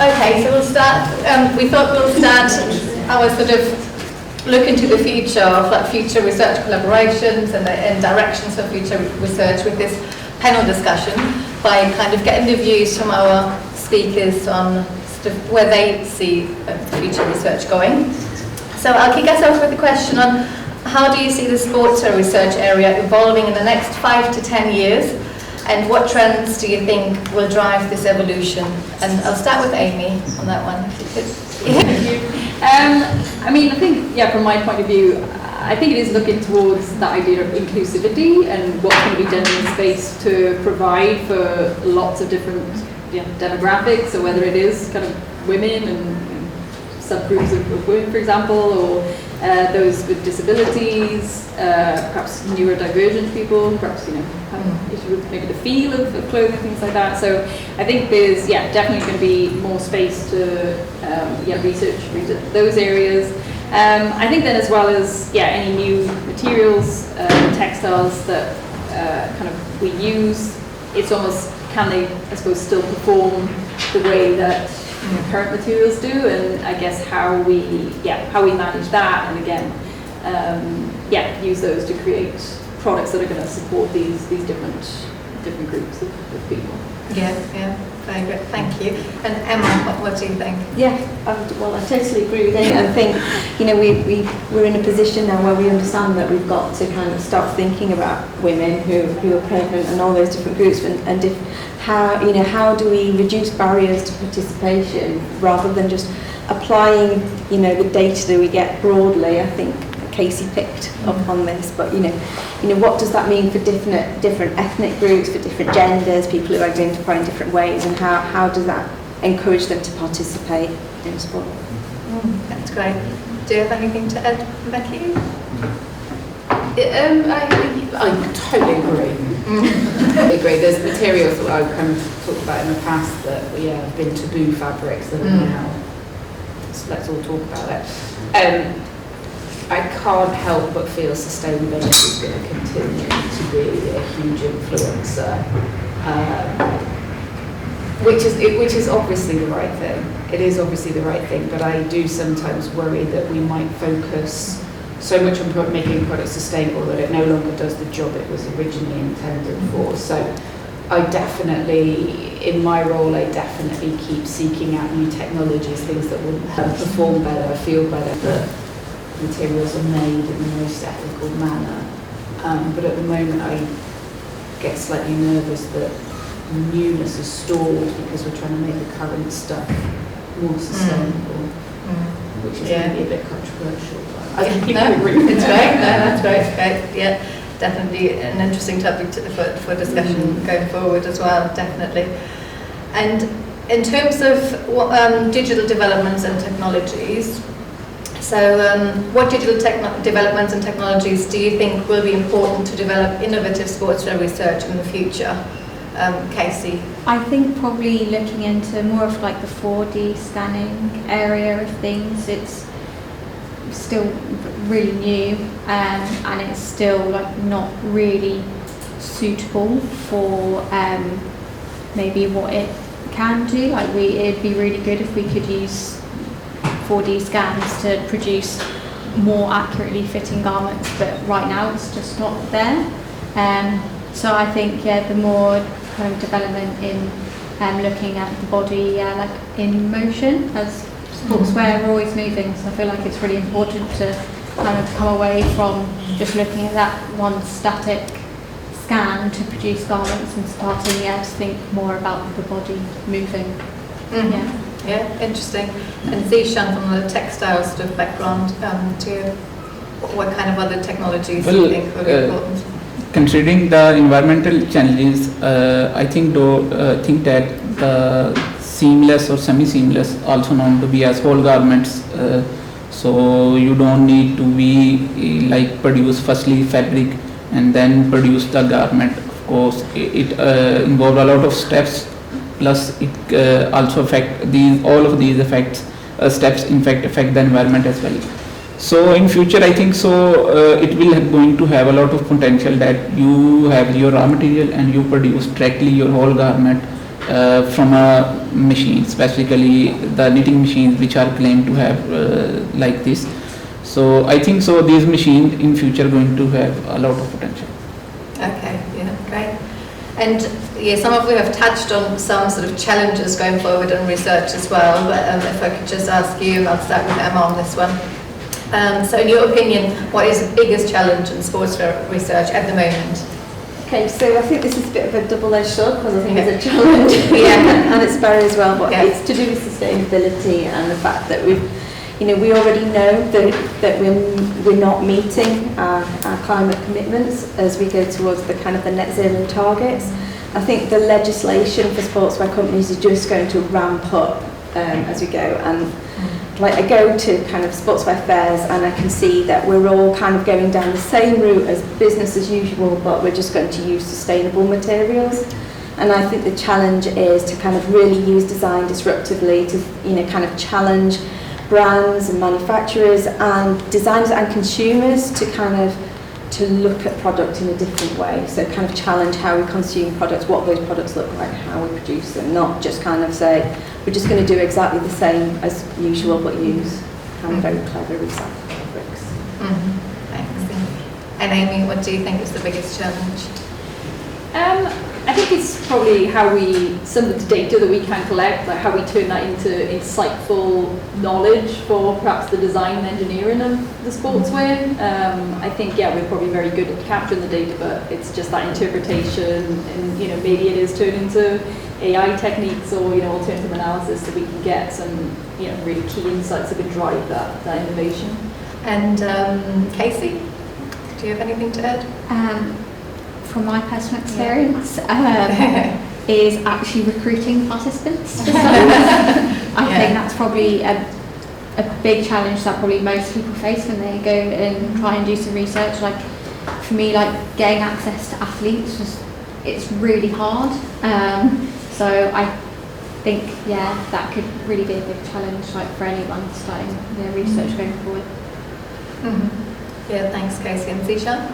Okay, so we'll start. We thought we'll start our sort of look into the future of like future research collaborations and directions for future research with this panel discussion by kind of getting the views from our speakers on sort of where they see future research going. So I'll kick us off with a question on how do you see the sportswear research area evolving in the next 5 to 10 years, and what trends do you think will drive this evolution? And I'll start with Amy on that one, if you could. Thank you. I mean, I think, from my point of view, I think it is looking towards that idea of inclusivity and what can be done in space to provide for lots of different demographics, so whether it is kind of women and subgroups of women, for example, or those with disabilities, perhaps neurodivergent people, perhaps have an issue with maybe the feel of clothing, things like that. So I think there's definitely going to be more space to research those areas. I think then as well as any new materials, textiles that kind of we use, it's almost can they, I suppose, still perform the way that current materials do, and I guess how we manage that, and again use those to create products that are going to support these different groups of people. Very good, thank you. And Emma, what do you think? Well, I totally agree with Amy. I think we're in a position now where we understand that we've got to kind of start thinking about women who are pregnant and all those different groups, and how do we reduce barriers to participation rather than just applying the data that we get broadly. I think Casey picked up on this, but what does that mean for different ethnic groups, for different genders, people who identify in different ways, and how does that encourage them to participate in sport? That's great. Do you have anything to add, Becky? I totally agree. I agree. There's materials that I've kind of talked about in the past that have been taboo fabrics that are now. So let's all talk about it. I can't help but feel sustainability is going to continue to be a huge influencer, which is obviously the right thing. It is obviously the right thing, but I do sometimes worry that we might focus so much on making products sustainable that it no longer does the job it was originally intended for. So I definitely, in my role, I definitely keep seeking out new technologies, things that will perform better, feel better, that materials are made in the most ethical manner. But at the moment I get slightly nervous that newness is stalled because we're trying to make the current stuff more sustainable, which is maybe a bit controversial. I completely agree. It's great. That's great. Yeah, definitely an interesting topic for discussion going forward as well, definitely. And in terms of digital developments and technologies, so what digital developments and technologies do you think will be important to develop innovative sportswear research in the future? Casey? I think probably looking into more of like the 4D scanning area of things. It's still really new, and it's still like not really suitable for maybe what it can do. Like it'd be really good if we could use 4D scans to produce more accurately fitting garments, but right now it's just not there. So I think the more kind of development in looking at the body like in motion, as sportswear we're always moving, so I feel like it's really important to kind of come away from just looking at that one static scan to produce garments and starting to think more about the body moving. Yeah, interesting. And Zishan, from the textile sort of background, what kind of other technologies do you think will be important? Considering the environmental challenges, I think that the seamless or semi-seamless, also known to be as whole garments, so you don't need to be like produce firstly fabric and then produce the garment. Of course, it involves a lot of steps. Plus, it also affect all of these steps in fact affect the environment as well. So in future, I think it will going to have a lot of potential that you have your raw material and you produce directly your whole garment from a machine, specifically the knitting machines which are claimed to have like this. So I think so these machines in future going to have a lot of potential. Okay, yeah, great. And yeah, some of you have touched on some sort of challenges going forward in research as well, but if I could just ask you, I'll start with Emma on this one. So in your opinion, what is the biggest challenge in sportswear research at the moment? Okay, so I think this is a bit of a double-edged sword because I think it's a challenge Yeah. and it's Barry as well, but Yeah. it's to do with sustainability and the fact that we already know that we're not meeting our climate commitments as we go towards the kind of the net zero targets. I think the legislation for sportswear companies is just going to ramp up as we go, and like I go to kind of sportswear fairs and I can see that we're all kind of going down the same route as business as usual, but we're just going to use sustainable materials. And I think the challenge is to kind of really use design disruptively to kind of challenge brands and manufacturers and designers and consumers to kind of to look at product in a different way. So kind of challenge how we consume products, what those products look like, how we produce them, not just kind of say we're just going to do exactly the same as usual but use kind of very clever recycled fabrics. Thanks. And Amy, what do you think is the biggest challenge? I think it's probably some of the data that we can collect, like how we turn that into insightful knowledge for perhaps the design and engineering of the sportswear. I think, we're probably very good at capturing the data, but it's just that interpretation and, maybe it is turned into AI techniques or, alternative analysis so we can get some, really key insights that could drive that innovation. And Casey, do you have anything to add? From my personal experience, is actually recruiting participants. I think that's probably a big challenge that probably most people face when they go and try and do some research. Like for me, like getting access to athletes, it's really hard. So I think, that could really be a big challenge, like for anyone starting their research going forward. Yeah, thanks, Casey. And Zishan?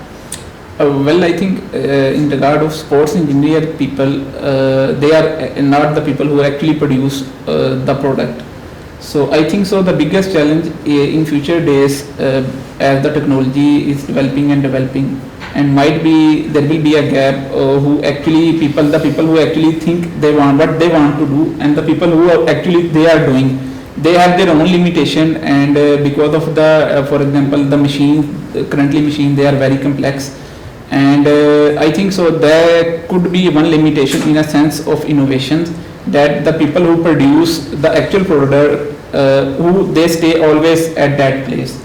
Well, I think in regard of sports engineer people, they are not the people who actually produce the product. So I think so the biggest challenge in future days as the technology is developing and might be there will be a gap the people who actually think they want what they want to do and the people who are actually they are doing. They have their own limitation and because of the for example the currently machine they are very complex. And I think so there could be one limitation in a sense of innovation that the people who produce the actual product who they stay always at that place.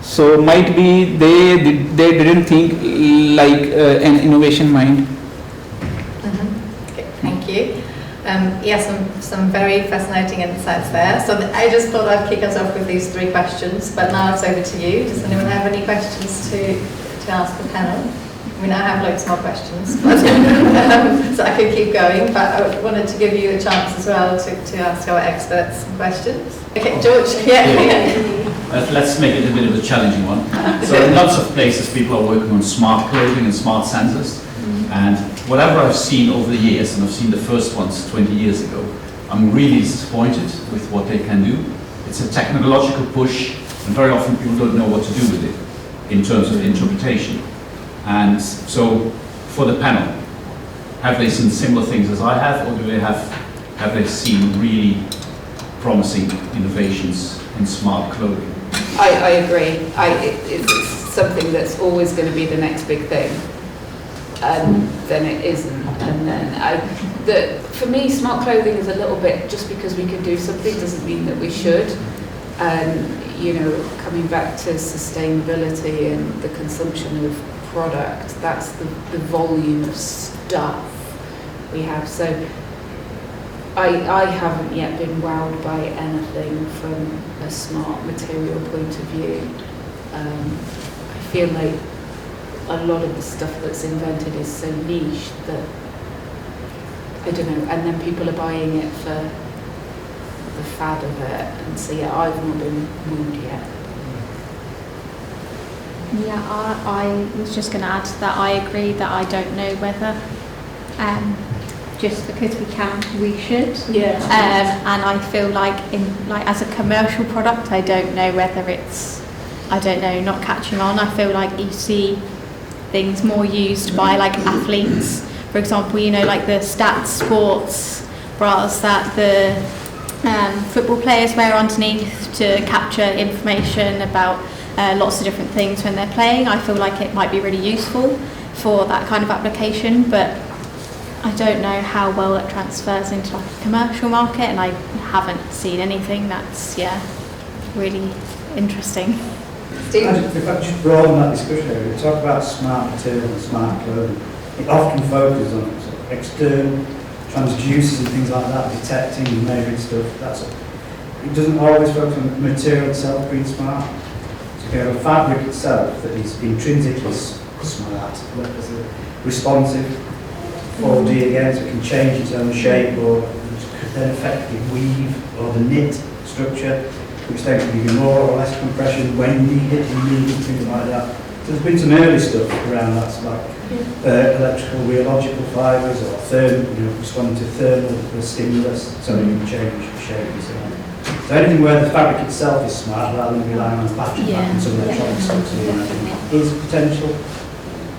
So might be they didn't think like an innovation mind. Okay, thank you. Some very fascinating insights there. So I just thought I'd kick us off with these 3 questions, but now it's over to you. Does anyone have any questions to ask the panel? I mean, I have loads more questions, but, so I could keep going, but I wanted to give you a chance as well to ask our experts some questions. Okay, George, Let's make it a bit of a challenging one. So in lots of places people are working on smart clothing and smart sensors, and whatever I've seen over the years, and I've seen the first ones 20 years ago, I'm really disappointed with what they can do. It's a technological push, and very often people don't know what to do with it in terms of interpretation. And so, for the panel, have they seen similar things as I have, or have they seen really promising innovations in smart clothing? I agree. It's something that's always going to be the next big thing, and then it isn't. And then for me, smart clothing is a little bit just because we can do something doesn't mean that we should. Coming back to sustainability and the consumption of product, that's the volume of stuff we have. So I haven't yet been wowed by anything from a smart material point of view. I feel like a lot of the stuff that's invented is so niche that I don't know, and then people are buying it for the fad of it, and so I've not been wooed yet. Yeah, I was just going to add to that. I agree that I don't know whether just because we can, we should. Yeah. And I feel like as a commercial product, I don't know whether it's, not catching on. I feel like you see things more used by like athletes, for example, like the stats sports bras that the football players wear underneath to capture information about lots of different things when they're playing. I feel like it might be really useful for that kind of application, but I don't know how well it transfers into like a commercial market, and I haven't seen anything that's really interesting. Steve? If I just broaden that discussion area, we talk about smart materials and smart clothing. It often focuses on sort of external transducers and things like that, detecting and measuring stuff. It doesn't always focus on the material itself being smart. So you have a fabric itself that is intrinsically smart, responsive, 4D again, so it can change its own shape, or could then affect the weave or the knit structure, which then can give you more or less compression when needed, things like that. So there's been some early stuff around that, so like electrical rheological fibres or responding to thermal stimulus, so you can change shape and so on. So anything where the fabric itself is smart rather than relying on battery pack and some electronic stuff is potential.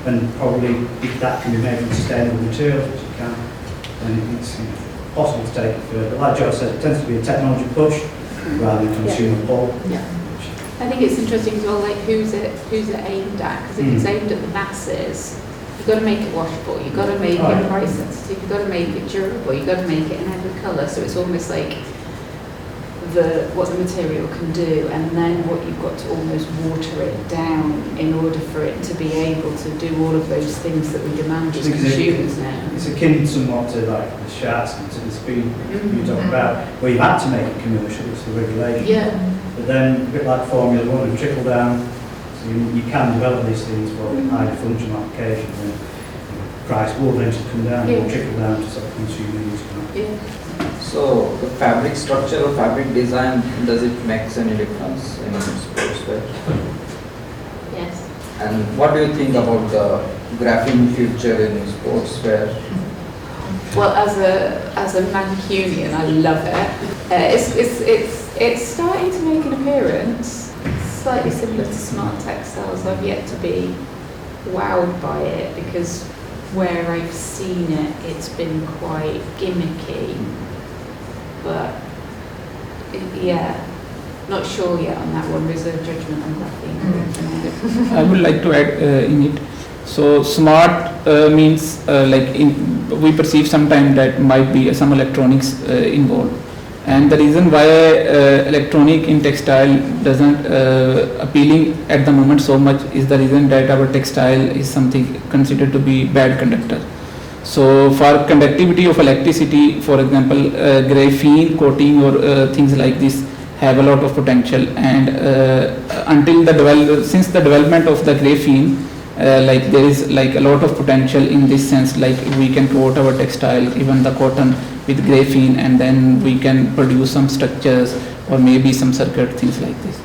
And probably if that can be made from sustainable materials, which it can, then it's possible to take it further. But like Joe said, it tends to be a technology push rather than consumer pull. Yeah. I think it's interesting as well, like who's it aimed at? Because if it's aimed at the masses, you've got to make it washable, you've got to make it price sensitive, you've got to make it durable, you've got to make it in every colour. So it's almost like what the material can do, and then what you've got to almost water it down in order for it to be able to do all of those things that we demand as consumers now. It's akin somewhat to like the sharks and to the speed you talk about, where you've had to make it commercial, it's the regulation. Yeah. But then, a bit like Formula One and trickle down, so you can develop these things for highly functional applications, and price will eventually come down, will trickle down to sort of consumer use. Yeah. So the fabric structure or fabric design, does it make any difference in sportswear? Yes. And what do you think about the graphene future in sportswear? Well, as a Mancunian, I love it. It's starting to make an appearance. It's slightly similar to smart textiles. I've yet to be wowed by it, because where I've seen it, it's been quite gimmicky. But not sure yet on that one. Reserve judgment on graphene. I would like to add in it. So smart means we perceive sometimes that might be some electronics involved, and the reason why electronic in textile doesn't appealing at the moment so much is the reason that our textile is something considered to be bad conductor. So for conductivity of electricity, for example, graphene coating or things like this have a lot of potential, and since the development of the graphene, there is a lot of potential in this sense, like we can coat our textile, even the cotton, with graphene, and then we can produce some structures or maybe some circuit, things like this.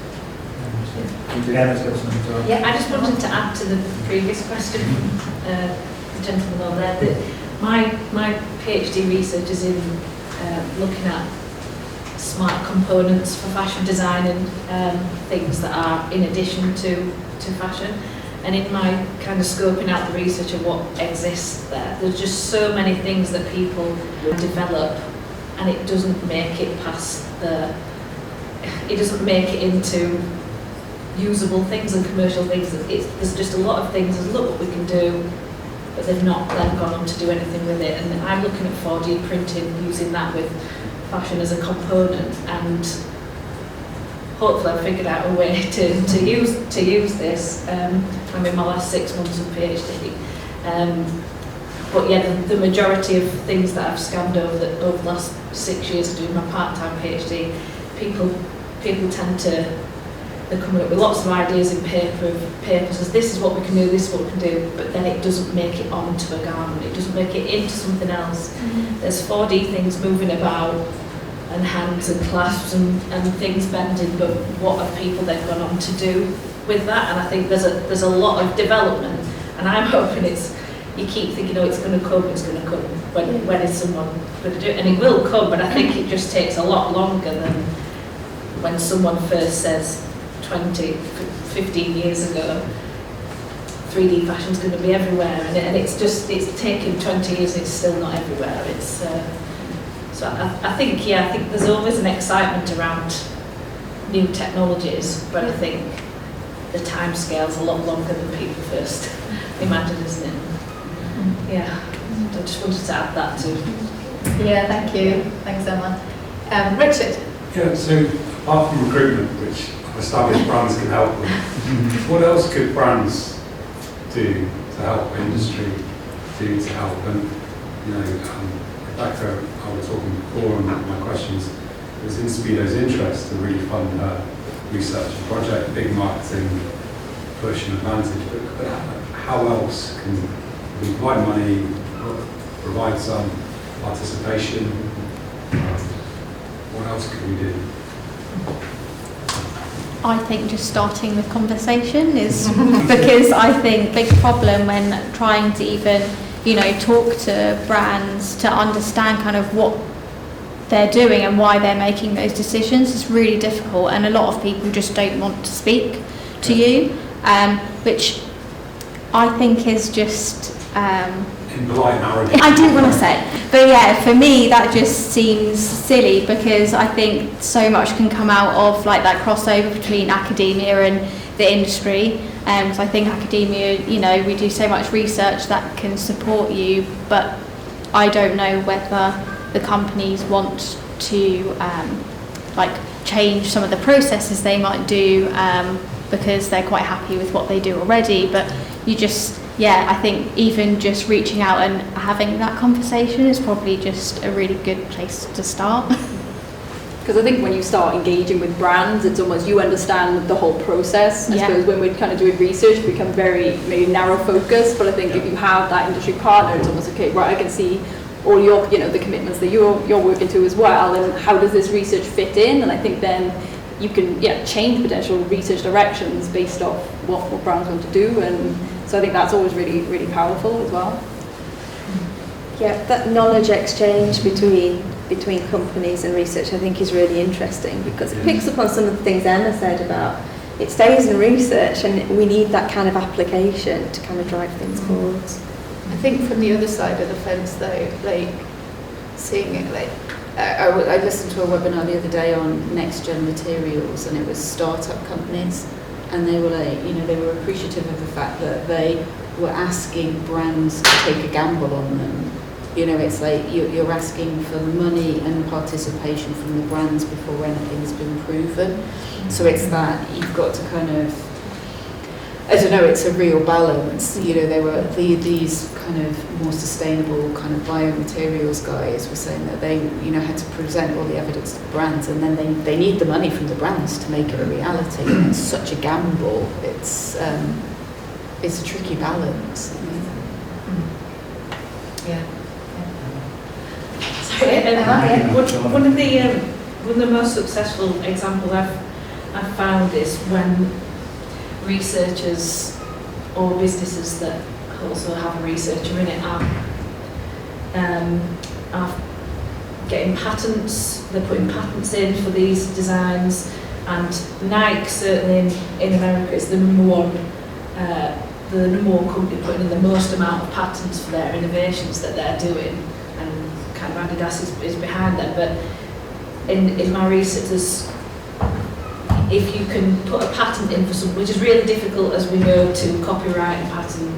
Yeah, I just wanted to add to the previous question from the gentleman over there, that my PhD research is in looking at smart components for fashion design and things that are in addition to fashion. And in my kind of scoping out the research of what exists there's just so many things that people develop, and it doesn't make it past it doesn't make it into usable things and commercial things. There's just a lot of things, look what we can do, but they've not then gone on to do anything with it. And I'm looking at 4D printing, using that with fashion as a component, and hopefully I've figured out a way to use this. I'm in my last 6 months of PhD. But yeah, the majority of things that I've scanned over the last 6 years of doing my part-time PhD, people tend to, they're coming up with lots of ideas in papers as this is what we can do, this is what we can do, but then it doesn't make it onto a garment, it doesn't make it into something else. There's 4D things moving about, and hands and clasps and things bending, but what have people then gone on to do with that? And I think there's a lot of development, and I'm hoping it's you keep thinking, oh, it's going to come, when is someone going to do it? And it will come, but I think it just takes a lot longer than when someone first says 20, 15 years ago, 3D fashion's going to be everywhere, and it's taken 20 years and it's still not everywhere. So I think there's always an excitement around new technologies, but I think the time scale's a lot longer than people first imagine, isn't it? Yeah, I just wanted to add that too. Yeah, thank you. Thanks, Emma. Richard? Yeah, so apart from recruitment, which established brands can help with, what else could brands do to help industry do to help? And, you know, Rebecca, I was talking before, and my questions was in Speedo's interest to really fund her research and project, big marketing push and advantage, but how else can we provide money, provide some participation? What else could we do? I think just starting with conversation is because I think big problem when trying to even, talk to brands to understand kind of what they're doing and why they're making those decisions is really difficult, and a lot of people just don't want to speak to you, which I think is just Impolite arrogance. I didn't want to say it, but yeah, for me that just seems silly, because I think so much can come out of like that crossover between academia and the industry. Because I think academia, we do so much research that can support you, but I don't know whether the companies want to change some of the processes they might do, because they're quite happy with what they do already. But I think even just reaching out and having that conversation is probably just a really good place to start. Because I think when you start engaging with brands, it's almost you understand the whole process. I suppose when we're kind of doing research, we become very maybe narrow focused. But I think if you have that industry partner, it's almost okay. Right, I can see all your the commitments that you're working to as well, and how does this research fit in? And I think then you can change potential research directions based off what brands want to do. And so I think that's always really, really powerful as well. Yeah, that knowledge exchange between companies and research I think is really interesting, because it picks up on some of the things Emma said about it stays in research, and we need that kind of application to kind of drive things forwards. I think from the other side of the fence though, like seeing it like I listened to a webinar the other day on next gen materials, and it was startup companies, and they were like, they were appreciative of the fact that they were asking brands to take a gamble on them. It's like you're asking for money and participation from the brands before anything's been proven. So it's that you've got to kind of, I don't know, it's a real balance. There were these kind of more sustainable kind of biomaterials guys were saying that they, had to present all the evidence to the brands, and then they need the money from the brands to make it a reality. And it's such a gamble. It's a tricky balance. Yeah. One of the most successful examples I've found is when researchers or businesses that also have a researcher in it are getting patents. They're putting patents in for these designs, and Nike certainly in America is the number one company putting in the most amount of patents for their innovations that they're doing. Kind of Adidas is behind them, but in my research, if you can put a patent in for something, which is really difficult as we know to copyright and patent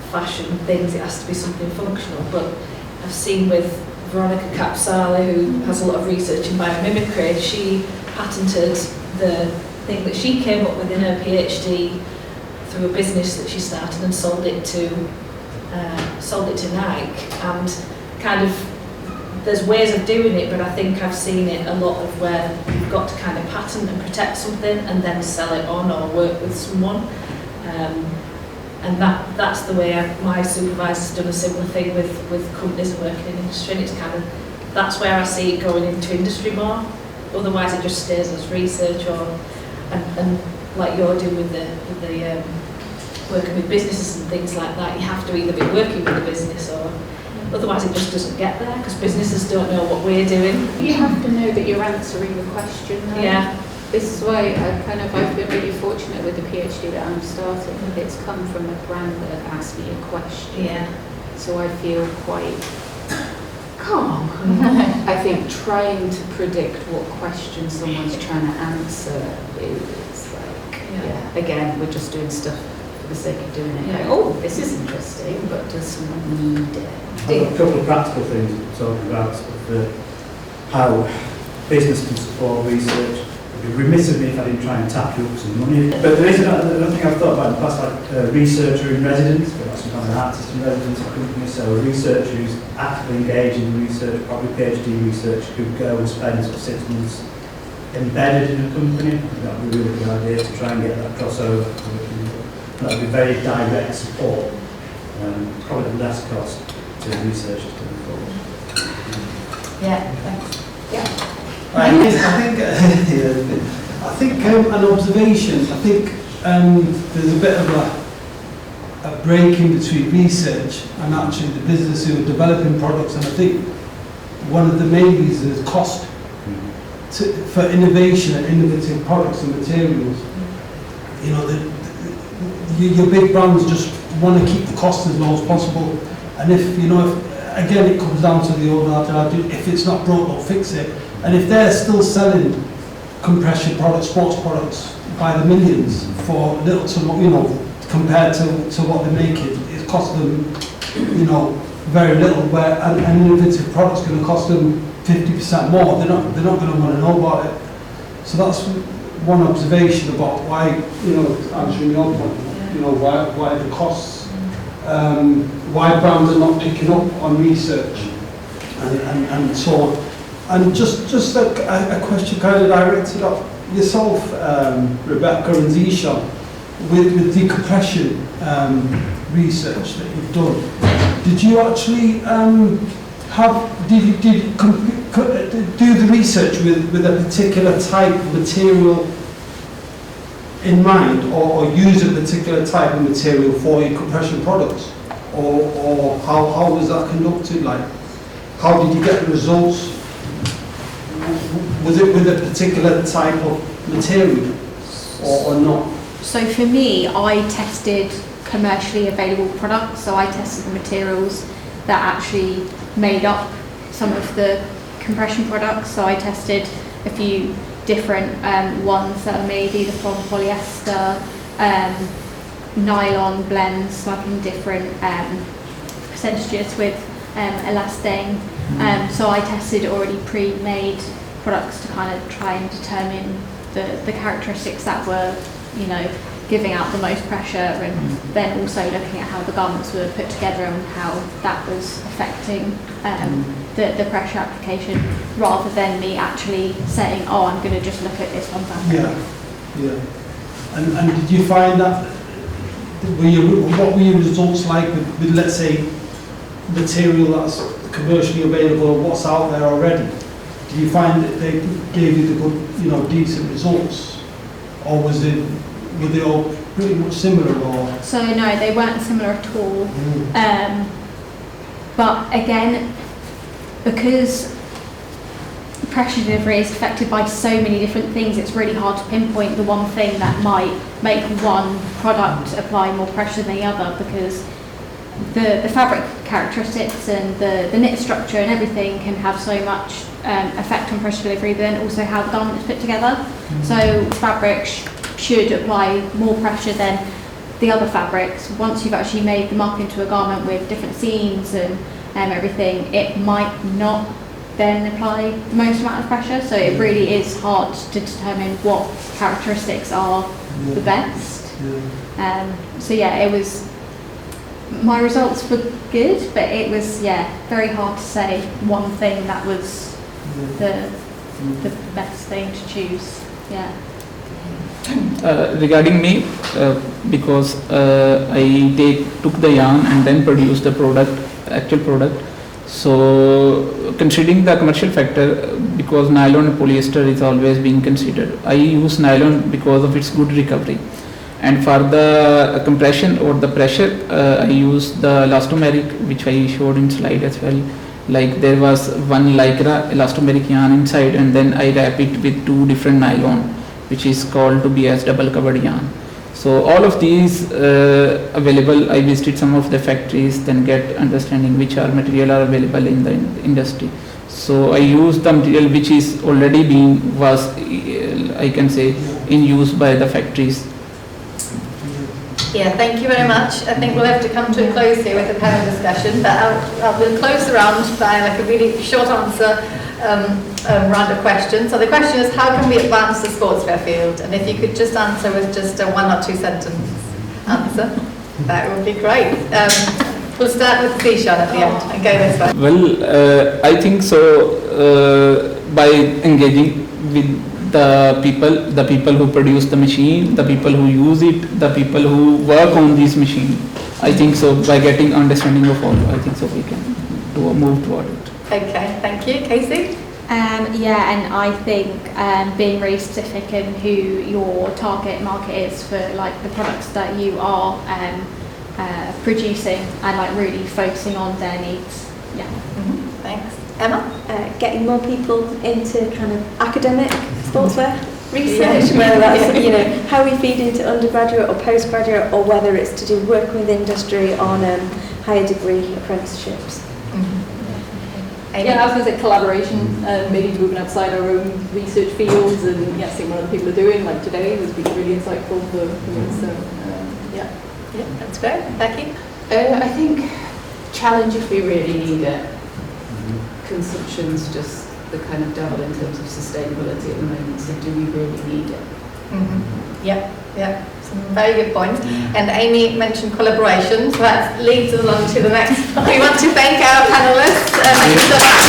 fashion things, it has to be something functional. But I've seen with Veronica Capsale, who has a lot of research in biomimicry, she patented the thing that she came up with in her PhD through a business that she started, and sold it to Nike. And kind of there's ways of doing it, but I think I've seen it a lot of where you've got to kind of patent and protect something and then sell it on or work with someone. And that's the way my supervisor's done a similar thing with companies that work in industry, and it's kind of, that's where I see it going into industry more. Otherwise it just stays as research and like you're doing with the working with businesses and things like that, you have to either be working with a business or otherwise it just doesn't get there because businesses don't know what we're doing. You have to know that you're answering the question. Though. Yeah. This is why I've been really fortunate with the PhD that I'm starting. It's come from a brand that have asked me a question. Yeah. So I feel quite calm. I think trying to predict what question someone's trying to answer is like, again, we're just doing stuff for the sake of doing it. Yeah. Like, oh, this is interesting, but does someone need it? I've got a couple of practical things to talk about, how business can support research. It'd be remiss of me if I didn't try and tap you up some money. But there is another thing I've thought about in the past, like a researcher in residence, but some kind of an artist in residence at a company, so a researcher who's actively engaged in research, probably PhD research, could go and spend sort of 6 months embedded in a company. That would be a really good idea to try and get that crossover. That would be very direct support, probably at less cost to researchers going forward. Yeah, thanks. Yeah. I think an observation. I think there's a bit of a break in between research and actually the business who are developing products, and I think one of the main reasons is cost for innovation and innovative products and materials. You know, your big brands just want to keep the cost as low as possible, and if again it comes down to the old adage, if it's not broke, don't fix it. And if they're still selling compression products, sports products by the millions for little to, compared to what they're making, it costs them, very little. Where an innovative product's going to cost them 50% more. They're not going to want to know about it. So that's one observation about why, answering your point, why the costs, why brands are not picking up on research and so on. And just a question kind of directed at yourself, Rebecca and Zisha, with decompression research that you've done. Did you actually do the research with a particular type of material in mind, or use a particular type of material for your compression products, or how was that conducted? Like, how did you get the results? Was it with a particular type of material or not? So for me, I tested commercially available products. So I tested the materials that actually made up some of the compression products. So I tested a few different ones that are made either from polyester, nylon blends, like in different percentages with elastane. So I tested already pre-made products to kind of try and determine the characteristics that were, giving out the most pressure, and then also looking at how the garments were put together and how that was affecting the pressure application, rather than me actually saying, oh, I'm going to just look at this one fabric. Yeah. And did you find that, what were your results like with let's say, material that's commercially available or what's out there already? Did you find that they gave you the good, decent results, or were they all pretty much similar? Or? So no, they weren't similar at all. But again, because pressure delivery is affected by so many different things, it's really hard to pinpoint the one thing that might make one product apply more pressure than the other, because the fabric characteristics and the knit structure and everything can have so much effect on pressure delivery, but then also how the garment is put together. So fabrics should apply more pressure than the other fabrics. Once you've actually made them up into a garment with different seams and everything, it might not then apply the most amount of pressure. So it really is hard to determine what characteristics are the best. So yeah, it was, my results were good, but it was very hard to say one thing that was the best thing to choose. Regarding me, because I took the yarn and then produced the actual product. So considering the commercial factor, because nylon and polyester is always being considered, I use nylon because of its good recovery. And for the compression or the pressure, I use the elastomeric, which I showed in slide as well. Like there was one lycra elastomeric yarn inside, and then I wrap it with 2 different nylon, which is called to be as double covered yarn. So all of these available. I visited some of the factories, then get understanding which are material are available in the industry. So I use the material which is already I can say, in use by the factories. Yeah, thank you very much. I think we'll have to come to a close here with the panel discussion, but we'll close the round by like a really short answer round of questions. So the question is, how can we advance the sportswear field? And if you could just answer with just a 1 or 2 sentence answer, that would be great. We'll start with Sean at the end and go this way. Well, I think so by engaging with the people who produce the machine, the people who use it, the people who work on this machine. I think so by getting understanding of all, I think so we can move toward it. Okay, thank you. Casey? Yeah, and I think being really specific in who your target market is for like the products that you are producing, and like really focusing on their needs. Yeah. Thanks. Emma? Getting more people into kind of academic sportswear research, whether that's how we feed into undergraduate or postgraduate, or whether it's to do work with industry on higher degree apprenticeships. Yeah, I was going to say collaboration, maybe moving outside our own research fields, and seeing what other people are doing, like today has been really insightful for me. So, yeah, that's great. Becky? I think challenge if we really need it. Consumption's just the kind of devil in terms of sustainability at the moment, so do we really need it? Yeah, some very good points. And Amy mentioned collaboration, so that leads us on to the next. We want to thank our panellists. Thank you so much.